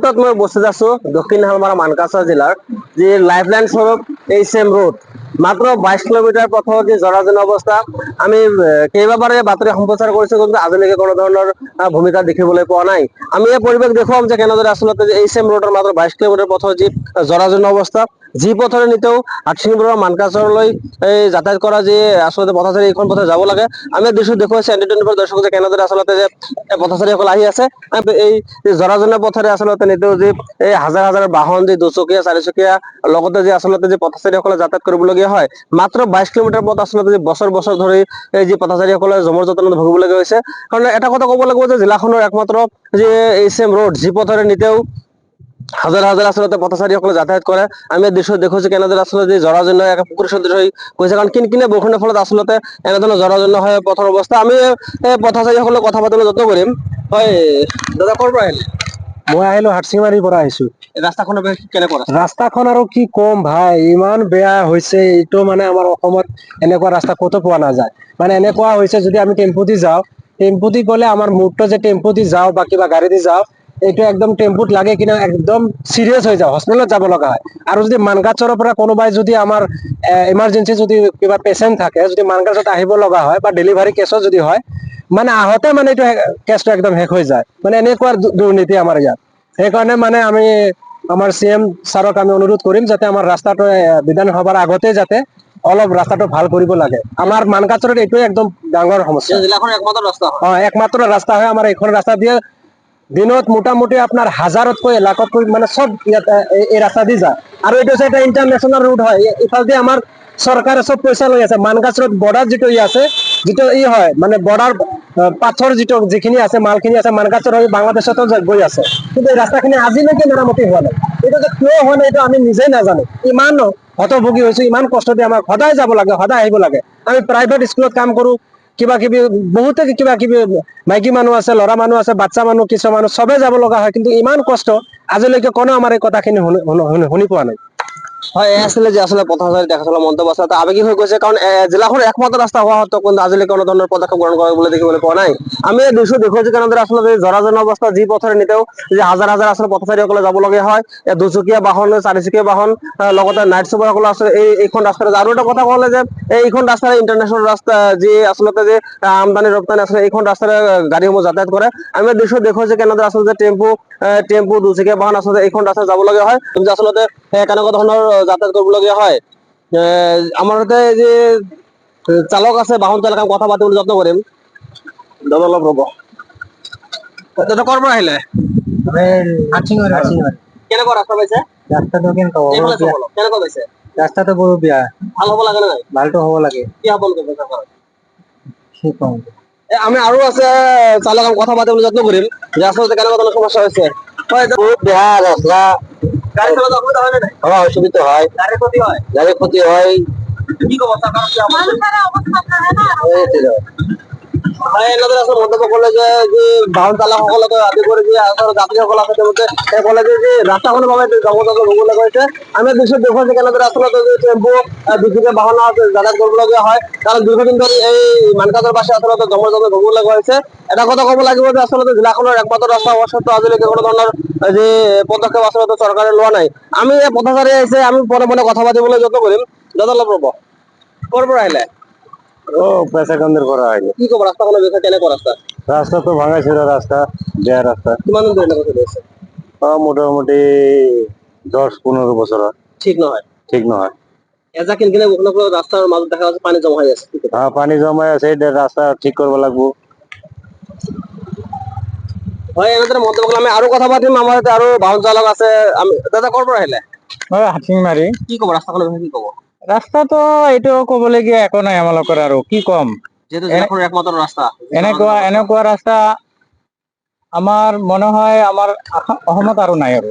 মুহূৰ্তত মই উপস্থিত আছো দক্ষিণ হালমাৰা মানকাছাৰ জিলাৰ যি লাইফলাইন স্বৰূপ HM ৰোড মাত্ৰ 22 কিলোমিটাৰ পথৰ যি জৰাজীৰ্ণ অৱস্থা আমি কেইবাবাৰে বাতৰি সম্প্ৰচাৰ কৰিছো কিন্তু আজিলৈকে কোনো ধৰণৰ ভূমিকা দেখিবলৈ পোৱা নাই। আমি এই পৰিৱেশ দেখুৱাম যে কেনেদৰে আচলতে HM ৰোডৰ মাত্ৰ 22 কিলোমিটাৰ পথৰ যি জৰাজীৰ্ণ অৱস্থা যি পথৰে নিতেও হাথিংৰ পৰা মানকাছাৰলৈ এই যাতায়াত কৰা যি আচলতে পথচাৰী এইখন পথে যাব লাগে আমি দৃশ্য দেখুৱাইছো এণ্টাৰটেইনমেণ্ট দৰ্শক যে কেনেদৰে আচলতে যে পথচাৰীসকল আহি আছে এই জৰাজীৰ্ণ পথেৰে আচলতে নিতেও যি এই হাজাৰ হাজাৰ বাহন যি দুচকীয়া চাৰিচকীয়া লগতে যি আচলতে যি পথচাৰীসকলে যাতায়াত কৰিবলগীয়া হয় মাত্ৰ 22 কিলোমিটাৰ পথ আচলতে যি বছৰ বছৰ ধৰি এই যি পথচাৰীসকলে জমৰ জটনত ভুগিবলগীয়া হৈছে। কাৰণ এটা কথা ক'ব লাগিব যে জিলাখনৰ একমাত্ৰ যি HM ৰোড যি পথেৰে নিতেও হাজাৰ হাজাৰ আচলতে পথচাৰীসকলে যাতায়াত কৰে আমি দৃশ্য দেখুৱাইছো কেনেদৰে আচলতে জৰাজীৰ্ণ এক পুখুৰী সদৃশ হৈ গৈছে কাৰণ কিনকিনীয়া বৰষুণৰ ফলত আচলতে এনেধৰণৰ জৰাজীৰ্ণ হয় পথৰ অৱস্থা। আমি পথচাৰীসকলক কথা পাতিবলৈ যত্ন কৰিম। হয় দাদা ক'ৰ পৰা আহিলে? মই আহিলো হাটচিমাৰীৰ পৰা আহিছো। ৰাস্তাখনৰ কেনেকুৱা ৰাস্তাখন আৰু কি কম ভাই, ইমান বেয়া হৈছে। এইটো মানে আমাৰ অসমত এনেকুৱা ৰাস্তা ক'তো পোৱা নাযায়। মানে এনেকুৱা হৈছে যদি আমি টেম্পু দি যাওঁ, টেম্পু দি গ'লে আমাৰ মুহূৰ্ত যে টেম্পু দি যাওঁ বা কিবা গাড়ী দি যাওঁ, এইটো একদম টেম্পুত লাগে কিনে একদম চিৰিয়াছ হৈ যাওঁ, হস্পিটেলত যাব লগা হয়। আৰু যদি মানকাছাৰৰ পৰা কোনোবাই যদি আমাৰ ইমাৰ্জেঞ্চি যদি কিবা পেচেণ্ট থাকে, যদি মানকাছাৰত আহিব লগা হয় বা ডেলিভাৰী কেছো যদি হয়, মানে আহতে মানে এইটো কেছটো একদম শেষ হৈ যায়। মানে এনেকুৱা দুৰ্নীতি আমাৰ ইয়াত। সেইকাৰণে মানে আমি আমাৰ CM ছাৰক আমি অনুৰোধ কৰিম যাতে আমাৰ ৰাস্তাটো বিধানসভাৰ আগতে যাতে অলপ ৰাস্তাটো ভাল কৰিব লাগে। আমাৰ মানকাছাৰত এইটোৱে একদম ডাঙৰ সমস্যা। জিলাখনৰ একমাত্ৰ ৰাস্তা একমাত্ৰ ৰাস্তা হয় আমাৰ এইখন ৰাস্তা দিয়ে দিনত মোটামুটি আপোনাৰ হাজাৰতকৈ লাখতকৈ মানে চব ইয়াত এই ৰাস্তা দি যায়। আৰু এইটো হৈছে এটা ইণ্টাৰনেশ্যনেল ৰোড হয়। ইফালেদি আমাৰ চৰকাৰে চব পইচা লৈ আছে। মানকাছাৰত বৰ্ডাৰ যিটো আছে, যিটো হয় মানে বৰ্ডাৰ পাথৰ যিখিনি আছে মালখিনি আছে মানকাছাৰ হৈ বাংলাদেশতো গৈ আছে। কিন্তু এই ৰাস্তাখিনি আজিলৈকে মেৰামতি হোৱা নাই। এইটো যে কিয় হোৱা নাই এইটো আমি নিজেই নাজানো। ইমান হতভোগী হৈছো, ইমান কষ্ট দি আমাক সদায় যাব লাগে, সদায় আহিব লাগে। আমি প্ৰাইভেট স্কুলত কাম কৰো, কিবা কিবি বহুতে কিবা কিবি মাইকী মানুহ আছে, ল'ৰা মানুহ আছে, বাচ্ছা মানুহ কিছু মানুহ চবে যাব লগা হয়। কিন্তু ইমান কষ্ট আজিলৈকে কোনো আমাৰ এই কথাখিনি শুনি পোৱা নাই। হয় এই আছিলে যে আচলতে পথচাৰী তেখেতসকলৰ মন্তব্য আচলতে আৱেগিক হৈ গৈছে কাৰণ জিলাখনৰ একমাত্ৰ ৰাস্তা হোৱা সত্ত্বেও কিন্তু আজিলৈকে কোনো ধৰণৰ পদক্ষেপ গ্ৰহণ কৰিবলৈ দেখিবলৈ পোৱা নাই। আমি দৃশ্য দেখুৱাইছো কেনেদৰে আচলতে জৰাজীৰ্ণ অৱস্থা যি পথেৰে নিতেও যে হাজাৰ হাজাৰ আচলতে পথচাৰীসকলে যাবলগীয়া হয়। দুচকীয়া বাহন, চাৰিচকীয়া বাহন লগতে নাইট চুপাৰসকলে আচলতে এইখন ৰাস্তাৰে আৰু এটা কথা ক'লে যে এইখন ৰাস্তাৰে ইণ্টাৰনেশ্যনেল ৰাস্তা যি আচলতে যে আমদানি ৰপ্তানি আছে এইখন ৰাস্তাৰে গাড়ীসমূহ যাতায়াত কৰে। আমি দৃশ্য দেখুৱাইছো কেনেদৰে আচলতে টেম্পু দুচকীয়া বাহন আচলতে এইখন ৰাস্তাত যাবলগীয়া হয় কিন্তু আচলতে কেনেকুৱা ধৰণৰ যাতায়াত কৰিবলগীয়া হয়। আমাৰ তাতে যে চালক আছে, বাহন চালক কথা পাতিবলৈ যত্ন কৰিম। দাদা অলপ ৰ'ব। দাদা ক'ৰ পৰা আহিলে? কেনেকুৱা ৰাস্তা পাইছে? ৰাস্তাটো কেনেকুৱা কেনেকুৱা পাইছে? ৰাস্তাটো বৰ বেয়া। ভাল হ'ব লাগে নে নাই? ভালটো হ'ব লাগে। কি হ'ব লাগে চৰকাৰৰ? কি কম? আমি আৰু আছে চালক কথা পাতিবলৈ যত্ন কৰিম যে আচলতে কেনেকুৱা ধৰণৰ সমস্যা হৈছে। বহুত বেয়া ৰাস্তা। গাড়ী চলাত অসুবিধা হয় নে নাই? অসুবিধা হয়। গাড়ীৰ ক্ষতি হয়? গাড়ী ক্ষতি হয়। কি ক'ব চৰকাৰক কি এনেদৰে আচলতে মন্তব্য কৰিলে যে যি বাহন চালকসকলকে আদি কৰি যি যাত্ৰীসকল আছে তেওঁলোকে ক'লে যে ৰাস্তাখনৰ বাবে জমজট ভুগিবলগীয়া হৈছে। আমি দৃশ্যত দেখুৱাইছো কেনেদৰে আচলতে টেম্পু দুচকীয়া বাহন যাতায়াত কৰিবলগীয়া হয়। কাৰণ দীৰ্ঘদিন ধৰি এই মানকাছাৰ বাসী আচলতে জমজট ভুগিবলগীয়া হৈছে। এটা কথা ক'ব লাগিব যে আচলতে জিলাখনৰ একমাত্ৰ ৰাস্তা হোৱা সত্ত্বেও আজিলৈকে কোনো ধৰণৰ যি পদক্ষেপ আচলতে চৰকাৰে লোৱা নাই। আমি এই পথচাৰী আহিছে, আমি মনে মনে কথা পাতিবলৈ যত্ন কৰিম। দাদা অলপ ৰ'ব। ক'ৰ পৰা আহিলে? পেচাগঞ্জৰ পৰা আহিলো। কি ক'ব ৰাস্তাখনৰ বিষয়ে কেনেকুৱা ৰাস্তা? ৰাস্তাটো ভাঙাচোৰা ৰাস্তা, বেয়া ৰাস্তা। কিমান দিন ধৰি এনেকুৱা চলি আছে? মোটামুটি 10-15 বছৰ ঠিক নহয়। ঠিক নহয়। এজাক কিনকিনীয়া বৰষুণৰ ফলত ৰাস্তাৰ মাজত দেখা যাচ্ছে পানী জমা হৈ আছে। পানী জমাই আছে, ৰাস্তা ঠিক কৰিব লাগিব। হয় এনেদৰে মন্তব্য কৰিলে আমি আৰু কথা পাতিম। আমাৰ ইয়াতে আৰু বাহন চালক আছে। দাদা ক'ৰ পৰা আহিলে? হাটচিংমাৰী। কি ক'ব ৰাস্তাখনৰ বিষয়ে কি ক'ব? ৰাস্তাটো এইটো ক'বলগীয়া একো নাই আমালোকৰ আৰু কি কম। যিহেতু জিলাখনৰ একমাত্ৰ ৰাস্তা। এনেকুৱা ৰাস্তা আমাৰ মনে হয় আমাৰ অসমত আৰু নাই আৰু।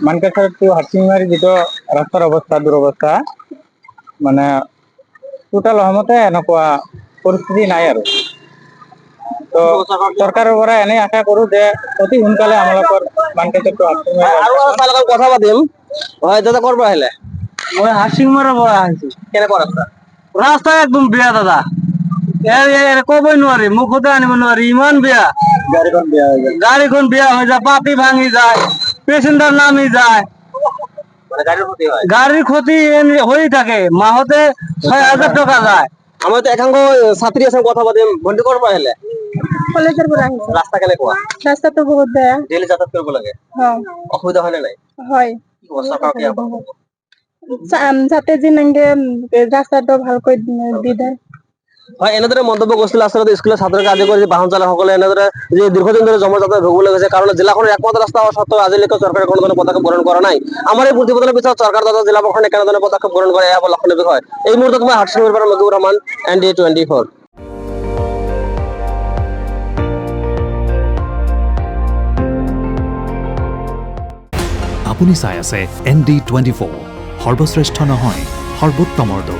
মানকাছাৰটো হাটচিংমাৰী যিটো ৰাস্তাৰ অৱস্থা দুৰৱস্থা মানে টোটাল অসমতে এনেকুৱা পৰিস্থিতি নাই আৰু। তো চৰকাৰৰ পৰা এনে আশা কৰো যে অতি সোনকালে আমালোকৰ মানকাছাৰটো আৰু চালকৰ কথা পাতিম। হয় দাদা ক'ৰ পৰা আহিলে? মই হাটচিংমাৰীৰ পৰা আহিছো। কেনেকুৱা ৰাস্তা? ৰাস্তা একদম বেয়া দাদা। ক'বই নোৱাৰি, মুখতে আনিব নোৱাৰি, ইমান বেয়া। গাড়ীখন বেয়া হৈ যায়, পাতি ভাঙি যায়, পেসেঞ্জার নামি যায়, মানে গাড়ির ক্ষতি হয়। গাড়ির ক্ষতি হয়ে থাকে, মাহতে 6,000 টাকা যায়। আমার তো একাংশ ছাত্রী আছে কথা পাতিম ভন্টি করব আহিলে কলেজের পর আহিছে। রাস্তা কেনেকুৱা ৰাস্তা তো বহুত বেয়া। ডেইলি যাতায়াত কৰিব লাগে, হ্যাঁ অসুবিধা হয় নে নাই? হয়। কি কব চৰকাৰ কি আহ্বান কৰিব? যাতে যেনেকে ৰাস্তাটা ভালকৈ দি দেয়। হয়, এনেদৰে মন্তব্য কৰিছিল আচলতে স্কুলৰ ছাত্ৰকে আদি কৰি বাহন চালকসকলে এনেদৰে যে দীৰ্ঘদিন ধৰি জমজাত ভুগিবলৈ গৈছে, কাৰণ জিলাখনৰ একমাত্ৰ ৰাস্তা হোৱা স্বত্বেও আজিলৈকে চৰকাৰে কোনো ধৰণৰ পদক্ষেপ গ্ৰহণ কৰা নাই। আমাৰ এই প্ৰতিবেদনৰ পিছত চৰকাৰ তথা জিলা প্ৰশাসনে কেনেধৰণৰ পদক্ষেপ গ্ৰহণ কৰে এয়া লক্ষণীয় বিষয়। এই মুহূৰ্তত মই হাটশিঙিৰ পৰা মজিবুৰ ৰহমান, ND24। আপুনি চাই আছে ND24, সৰ্বশ্ৰেষ্ঠ নহয় সৰ্বোত্তমৰ দৌৰ।